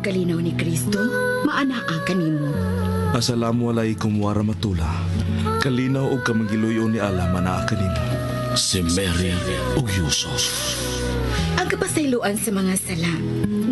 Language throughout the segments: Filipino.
pagkalinaw ni Kristo, maanaa kanimo. Assalamualaikum warahmatullah. Kalinaw og kamangiluyon ni Allah manaa kanimo. Si Mary ug Yusuf. Ang kapasayloan sa mga sala,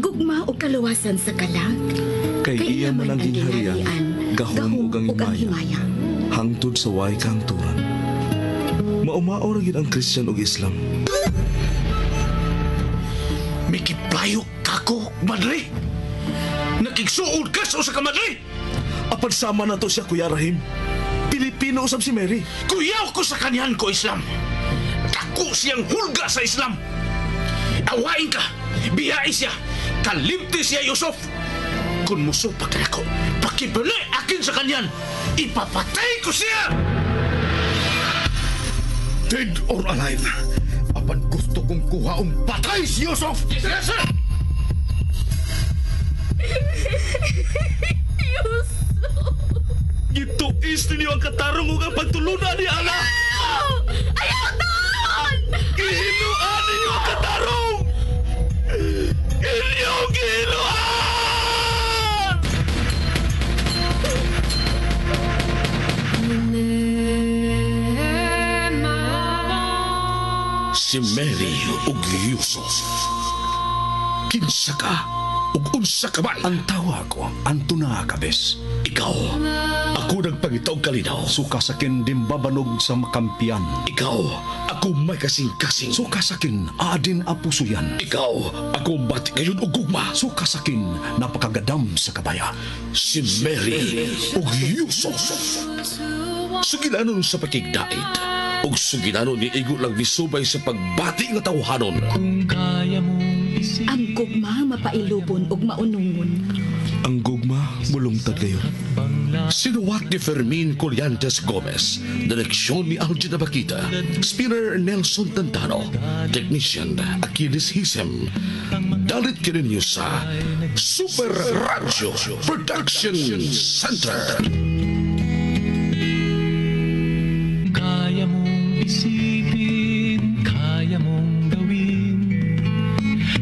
gugma o kaluwasan sa kalag. Kay iya man ang gingharian, gahom ug ang himaya. Hangtod sa way kahangturan. Maumao ra gid ang Christian ug Islam. Mikiplayo kako, madre. Nakigsuod ka sa usa ka madre. Apan sama na to siya, Kuya Rahim. Pilipino usab si Mary. Kuyaw ko sa kanyan ko Islam. Dako siyang hulga sa Islam. Awain ka, biyai siya, kalimti siya Yusuf. Kung musupak ka ako, pakibali akin sa kanyan, ipapatay ko siya! Dead or alive, apan gusto kong kuhaong patay si Yusuf! Yes, sir! Yusuf! Gituis ninyo ang katarong ug ang pagtulunan ni Allah. Ayaw doon! Gihinuan ninyo ang katarong! Inyong gihinuan! Si Mary ug Yusuf. Kinsa ka ug unsa ka man? Ang tawa ko, Antuna Kabes. Ikaw, ako nagpangitaw kalinaw. Suka sakin dimbabanog sa makampian. Ikaw, ako may kasing-kasing. Suka sakin adin apuso yan. Ikaw, ako bati kayon og gugma. Suka sakin napakagadam sa kabaya. Si Mary ug Yusuf. Sugilanon sa pakigdait. Ug sugilanon ni igo lang misubay sa pagbati nga tawhanon. Ang gugma mapailubon ug maunungon. Ang gugma mulungtad kayo. Sinuwat ni Fermin Colliantes Gomez, direksyon ni Algina Bakita, spinner Nelson Tantano, technician Achilles Hisem. Dalit kininyo sa Super Radio Production Center. Kaya mong isipin, kaya mong gawin,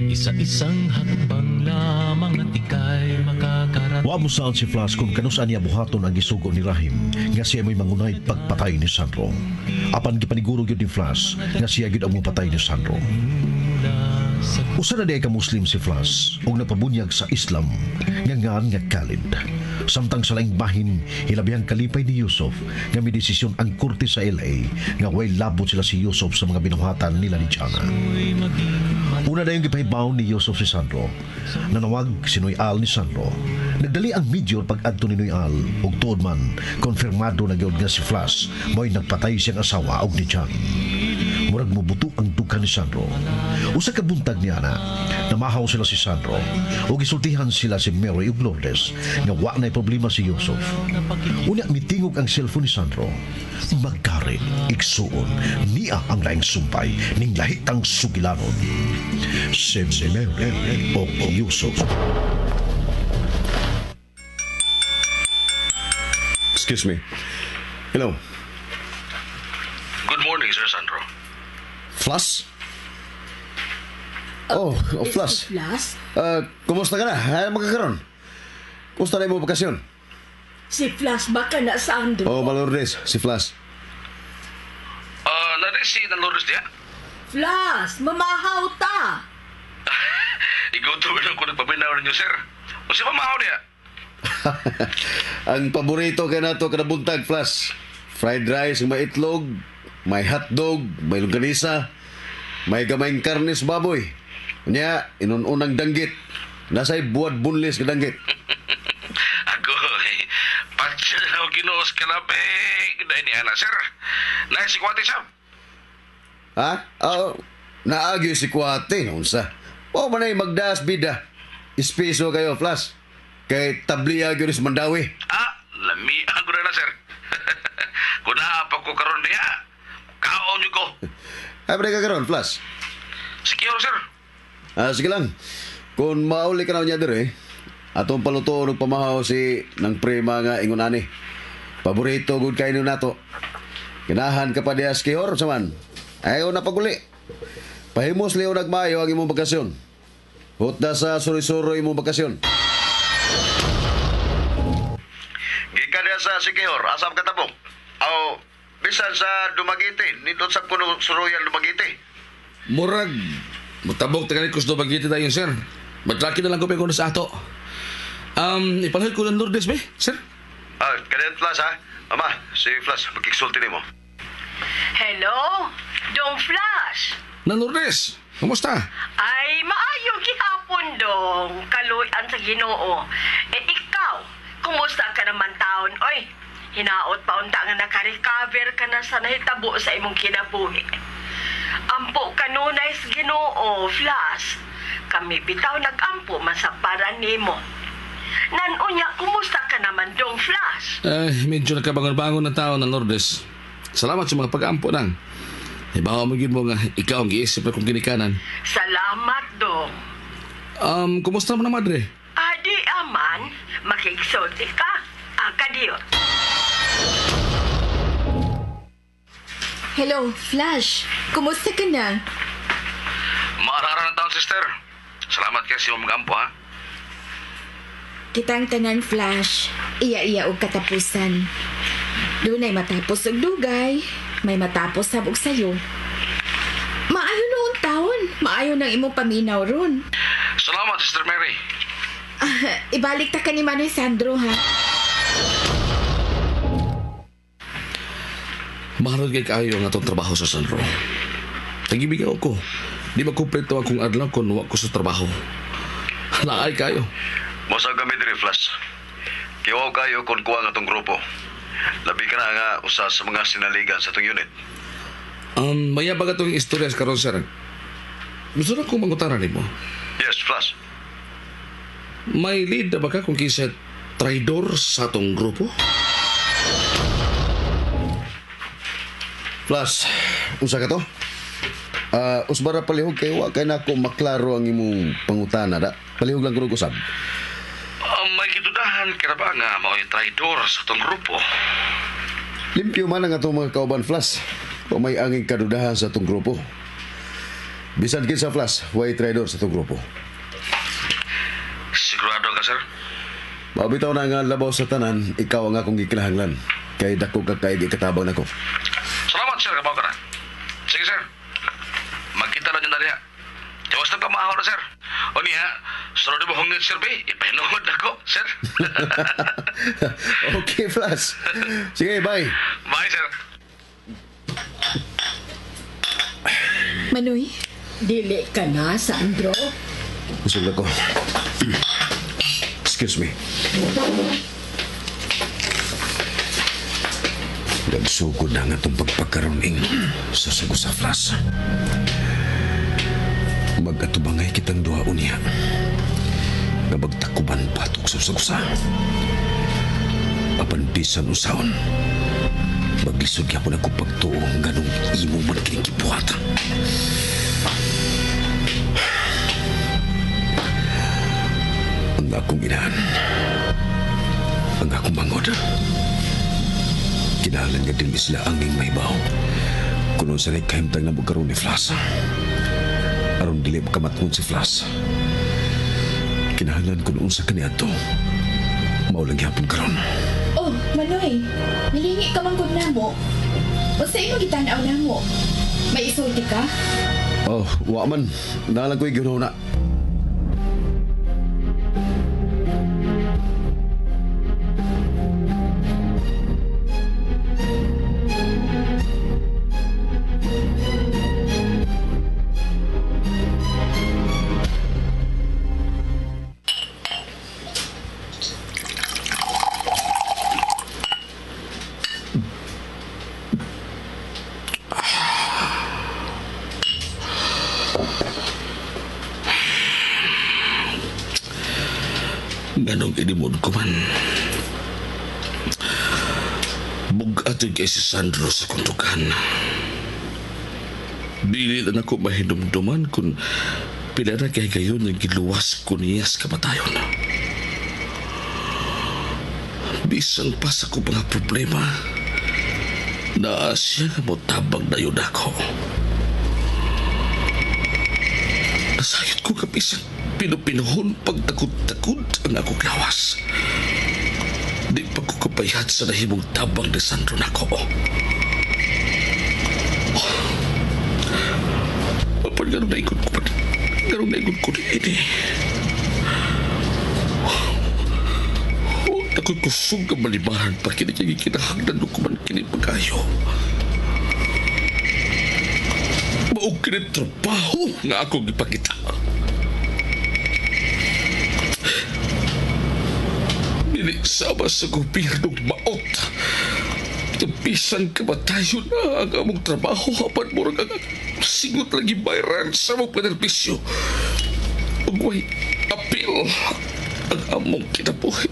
isa-isang hakbang lamang at ika'y makakarating. Wa mo saan si Flash kung kanusan niya buhaton ang gisugo ni Rahim nga siya may mangunay pagpatay ni Sandro. Apan gipaniguro gyud ni Flash nga siya gyud ang mopatay ni Sandro. Usa na diay ka Muslim si Flash ug napabunyag sa Islam nga ngan nga Khalid. Samtang sa laing bahin hilabihang kalipay ni Yusuf nga may desisyon ang korte sa LA nga way labot sila si Yusuf sa mga binuhatan nila ni Chana. Una na yung gipahibaw ni Yusuf si Sandro. Nanawag si Noyal ni Sandro. Nagdali ang major pag-adto ni Noyal ug tuod man konfirmado na gyud nga si Flash mo'y nagpatay siyang asawa og ni Chan. Murag mubuto ang duka ni Sandro. Usa ka buntag niya na namahaw sila si Sandro ug gisultihan sila si Mary ug Lourdes nga wa na'y problema si Yusuf. Unya mitingog ang cellphone ni Sandro. Magkarin, igsuon, niya ang laing sumpay ning lahitang sugilanon. Si Mary o Yusuf. Excuse me. Hello. Good morning, Sir Sandro. Flash? Flash. Flash? Kumusta ka na? Magkakaroon? Kumusta na yung bakasyon? Si Flash baka na sa Andro. Malordes, si Flash. Narisi ng Lourdes niya? Flash, mamahaw ta! Igutom na ako nagpabinaw ninyo, sir. O siya pamahaw niya? Ang paborito kay nato kada buntag, Flash. Fried rice, may itlog, may hotdog, may longganisa, may gamayng karnes baboy. Nya, inununang danggit. Nasa'y buwad bunlis ka danggit. Agoy, patsa na ako ginuos ka na, dahil ni Ana, sir. Naisikwati siya. Ha? Naagyo si Kuwate, naunsa. Manay magdaas bida. Espeso kayo, Flash. Kay tabliya agyo ni Mandawi. Lami ako na, sir. Kung naapag ko karon diya, kaon niyo ko. Ay, ba ka karon, Flash? Sige, sir. Sige lang. Kung mauli ka na niya dire, atong paluto ng pamahaw si ng prima nga ingunani. Paborito gud kayo nato. Kinahan ka pa diya skihor, saman. Ayaw na paguli. Pahimos liyo nagmayo ang imong bakasyon. Hutda sa suri-suro imong bakasyon. sa Sikihor, asam katabok. Aw, bisan sa Dumaguete, nito sa kuno Suruyan Dumaguete. Murag, mutabok taga kus do bagiti tayo, sir. Matlaki na lang ko pa sa ato. Ipalahid ko ng Lourdes, be, sir. Kadet Flash ha? Ama, si Flash, magkiksulti mo. Hello? Dong Flash? Na Lourdes, kumusta? Ay, maayong gihapon dong. Kaluyan sa Ginoo. Ikaw, kumusta ka naman taon? Oy, hinaot pa unta nga naka-recover ka na sa nahitabo sa imong kinabuhi. Ampo kanunay sa Ginoo, Flash. Kami bitaw nag-ampo man sa para nimo. Nanunya, kumusta ka naman dong, Flash? Medyo nakabangon-bangon na tao na Lourdes. Salamat sa mga pag-ampo nang. Ibawa mo mo nga ikaw ang giisip na kong ginikanan. Salamat dong. Kumusta mo na, madre? Adi aman, makiksulti ka. Kadiyot. Hello, Flash. Kumusta ka na? Maarara na taon, sister. Salamat kayo sa mag-ampo, ha? Kitang tanan, Flash. Iya-iya og katapusan. Dunay matapos og dugay, may matapos sabog sayo. Maayo noon taon. Maayo ng imong paminaw ron. Salamat, Sister Mary. Ibalik ta ka ni Manoy Sandro, ha? Maharag kay kayo ang atong trabaho sa Sandro. Nagibigaw ko. Di ba kumpleto akong adlaw kung wa ko sa trabaho. Naay kayo. Mosa kami diri Flash. Kiwaw kayo kung kuha nga tong grupo. Labi ka na nga usa sa mga sinaligan sa tong unit. Mayabag atong istorya sa karon, sir. Gusto na kong mangutaran mo. Yes, Flash. May lead na ba ka kung kisa traidor sa atong grupo? Flash, unsa ka to? Usbara palihog kay wa kay nako maklaro ang imong pangutana da. Palihog lang kuno usab. May kidudahan kira ba nga mao'y traidor sa atong grupo? Limpyo man ang atong mga kauban, Flash. O may anging kadudahan sa atong grupo. Bisan kinsa, Flash, way traidor sa atong grupo. Sigurado ka, sir? Mabitaw na nga labaw sa tanan, ikaw ang akong gikinahanglan. Kay dako ka kay gikatabang nako. Salamat, sir. Kabaw ka na. Sige, sir. Magkita lang yun na niya. Diwas na pamahaw na, sir. O niya, sunod mo hungit, sir, be. Ipahinuhod ako, sir. Okay, Flash. Sige, bye. Bye, sir. Manoy? Dili ka na, Sandro? Busog na ko. Excuse me. Nagsugod na nga itong pagpagkaroning sa sagusa, Flash. Mag-atubangay kitang duha unya. Nabagtakuban patok sa sagusa. Apan bisan usaon. Maglisod ka po na kung pagtuong ganong imo man kinikibuhatan. Ang akong inahan. Ang akong bangod. Kinahanglan nga din sila anging mahibaw. Kuno sa kahimtang na magkaroon ni Flash. Aron dili makamatngon si Flash. Kinahanglan ko noon sa kaniadto. Maulang yapon karon. Oh, Manoy. Nilingi ka man kung namo. O sa imo gitanaw namo. May isulti ka? Oh, wa man. Nalang ko'y ginaw na. Ganong inimod ko man. Bugatid kay si Sandro sa kuntukan. Dili na ako mahidumduman kung pila na kay gayon yung giluwas ko niya sa kamatayon. Bisan pa sa ko mga problema, na siya nga mo tabang na yun ako. Nasayot ko kapisan pinupinuhon pagtakot-takot ang akong lawas. Di pa ko bayad sa nahimong tabang ni Sandro nako. Apan ganun na ikot ko pa. Ganun na ikot ko ini. Huwag ako'y kusog ang malibahan pa kini kinahanglan ko man kini pagkayo. Maog kini trabaho nga akong ipakita. Sama sa gobyernong maot. Bisan kamatayon na ang among trabaho apan murag ang sigot lagi bayaran sa among penerbisyo. Ug way apil ang among kinabuhi.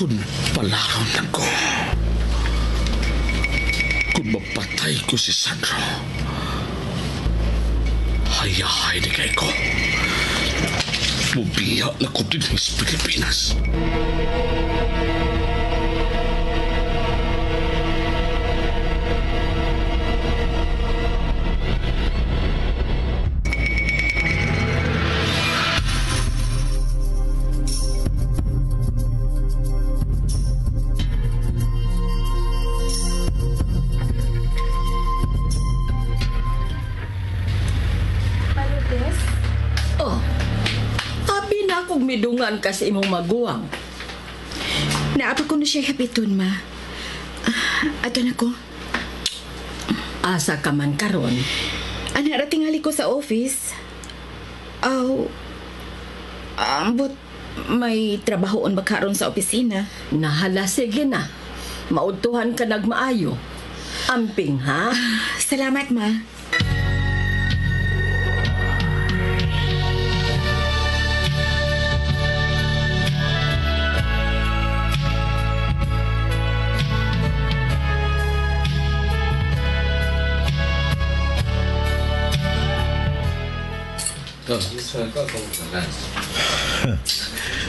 Kung palaron lang ko, kung mapatay ko si Sandro, hayahay ni kay ko. Mubiya na ko din sa Pilipinas. Midungan ka sa imong maguwang. Naapa ko na siya hapiton, ma. Ato na ko. Asa ka man karon? Ana, tingali ko sa office. But may trabahoon ba karon sa opisina? Nahala, sige na. Maudtuhan ka nagmaayo. Amping, ha? Salamat, ma.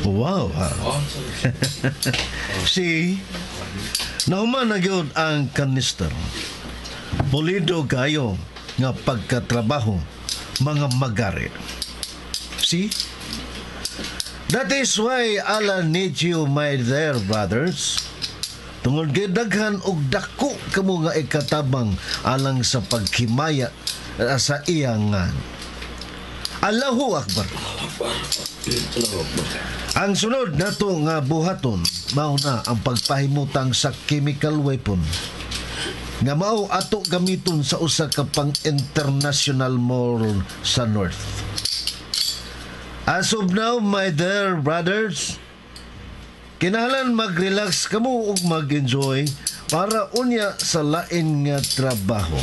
Wow. Si nauman na gyud ang kanister. Pulido kayo nga pagkatrabaho mga magari. See? That is why Allah needs you, my dear brothers. Tungod kay daghan og dako kamo nga ikatabang alang sa paghimaya sa iyang Allahu Akbar. Ang sunod nato nga buhaton mao na ang pagpahimutang sa chemical weapon nga mao ato gamiton sa usa ka pang international mall sa North. As of now, my dear brothers, kinahanglan mag-relax kamo ug mag-enjoy para unya sa lain nga trabaho.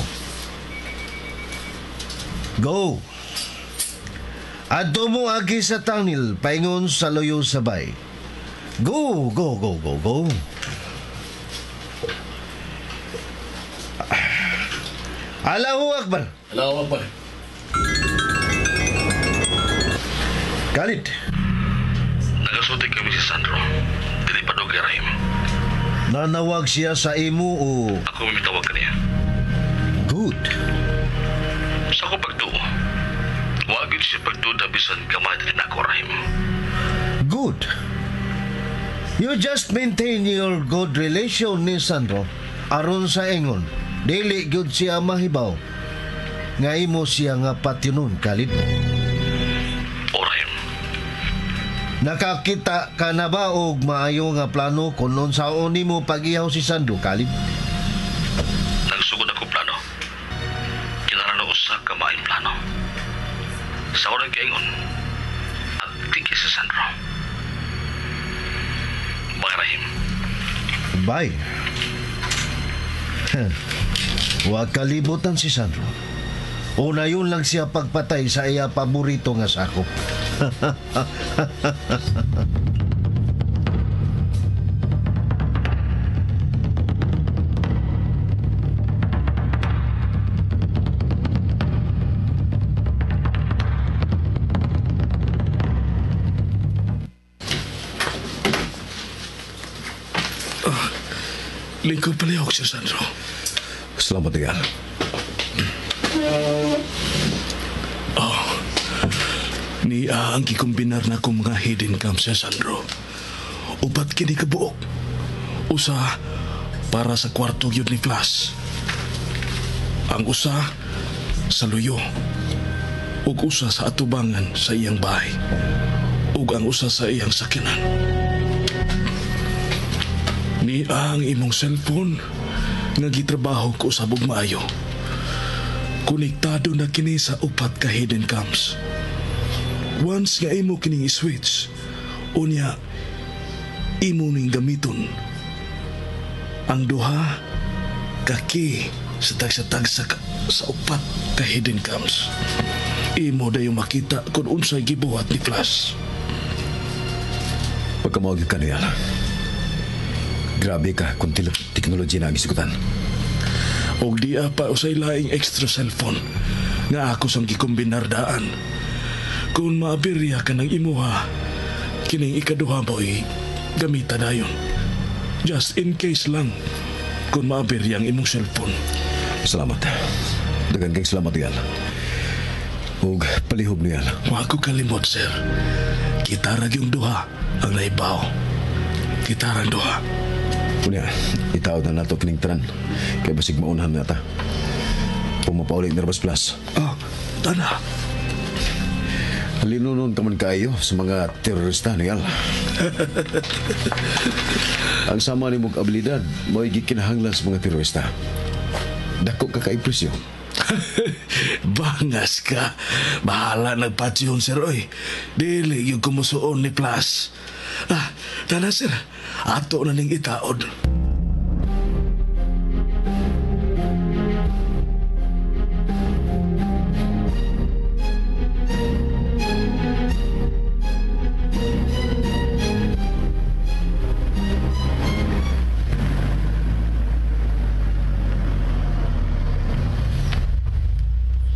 Go! Adto mo agi sa tangil, paingon sa loyo sabay. Go, go, go, go, go. Allahu Akbar. Allahu Akbar. Khalid. Nagasuti kami si Sandro. Dili pa daw kay Rahim. Nanawag siya sa imo o... Ako mitawag kaniya. Good. Sa ko pagtuo. Wagin siya pagtuda bisan gamay din ako, Rahim. Good. You just maintain your good relation ni Sandro aron sa ingon. Dili gyud siya mahibaw. Nga imo siya nga patinon, Khalid. O, Rahim. Nakakita ka na ba og maayo nga plano kung unsaon nimo pag-ihaw si Sandro, Khalid? Nagsugod ako plano. Kinahanglan na usa ka maayong plano. Sa orang kaingon, at tigil si Sandro. Mga Rahim. Bye. Huwag kalibutan si Sandro. Una yun lang siya pagpatay sa iya paborito nga sakop. Lingkod palihog siya, Sandro. Selamat tinggal. Niya ang gikombinar na kong mga hidden camps sa Sandro. Upat kini kabuok. Usa para sa kwarto yun ni Flash. Ang usa sa luyo. Ug usa sa atubangan sa iyang bahay. Ug ang usa sa iyang sakinan. Niya ang imong cellphone nga gitrabaho ko sa bugmaayo. Konektado na kini sa upat ka hidden cams. Once nga imo kining i-switch, unya imo ning gamiton ang duha ka key sa tagsa-tagsa sa upat ka hidden cams. Imo dayo makita kung unsay gibuhat ni Flash. Pagkamawag ka niya, grabe ka kung teknology na ang isikutan. Og di pa usay laing extra cellphone nga ako sang gikombinar daan. Kung maabirya ka ng imuha, kining ikaduha mo'y gamita dayon. Just in case lang kung maabirya ang imong cellphone. Salamat. Dagan kang salamat niyan. Ug palihog niyan. Wa ko kalimot, sir. Kita ra yung duha ang naibaw. Kita ra duha. Unya, itaod na nato kining tanan. Kaya basig maunhan nata. Pumapaulit Nervous Plus. Tana. Linunon ka man kayo sa mga terorista niyal. Ang sama ni mong abilidad, mo'y gikinahanglan sa mga terorista. Dako ka ka-impresyon. Bangas ka. Bahala nagpatsyon, sir, oy. Dili yung kumusuon ni Plus. Tana, sir. Ato na ning itaod.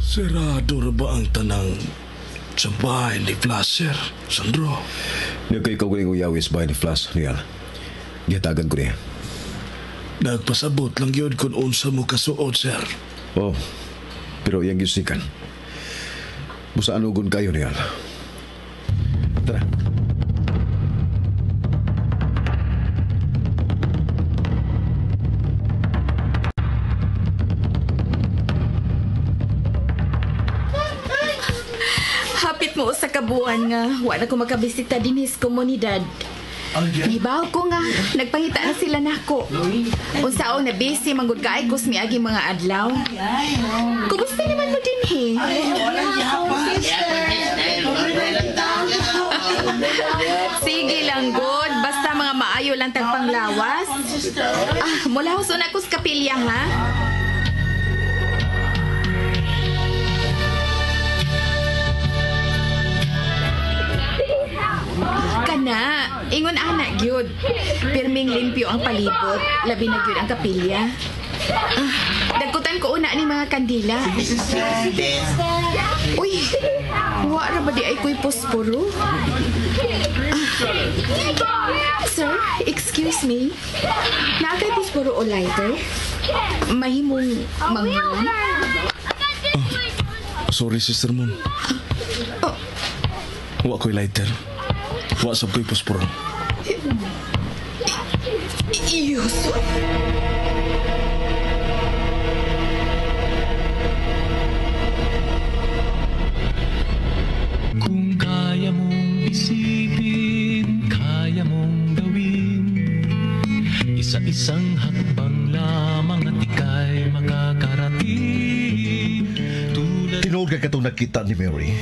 Sirado na ba ang tanang sa bahay ni Flash, sir? Sandro? Niya kayo kaugaling uyawis bahay ni Flash niyal. Gihatagan ko niya. Nagpasabot lang yun kung unsa mo kasuot, sir. Oh, pero iyang yusikan. Busa anugon kayo niyal. Tara. Hapit mo sa kabuan nga wala ko makabisita din sa komunidad. Nahibaw ko nga nagpangita na sila nako. Unsaon na busy manggod kaay ko sa miagi mga adlaw. Kumusta naman mo din he? Sige lang good, basta mga maayo lang tagpanglawas. Mula huson ako sa kapilya ha. Kana, ingon anak gyud. Pirming limpyo ang palibot, labi na gyud ang kapilya. Dagkutan ko una ni mga kandila. Uy, wa ra ba di ay ko'y posporo? Sir, excuse me. Naakay posporo o lighter? Mahimong mangulan? Sorry, Sister Moon. Wa ko'y lighter. Wa sab ko'y posporo. Iyos. Kung kaya mong isipin, kaya mong gawin, isa-isang hakbang lamang at ika'y makakarating. Tinuod ka katong nakita ni Mary.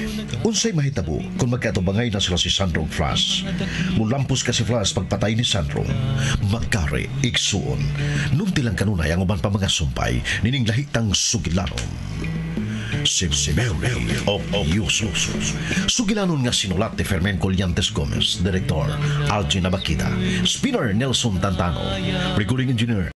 Unsay mahitabo kung magkatubangay na sila si Sandro ug Flash. Mulampos ka si Flash pagpatay ni Sandro. Magkari, iksuon. Nung tilang kanunay ang uban pa mga sumpay, nining lahitang sugilanon. Si Mary of Yusos. Sugilanon nga sinulat ni Fermin Colliantes Gomez, Direktor Algin Abakita, Spinner Nelson Tantano, Recording Engineer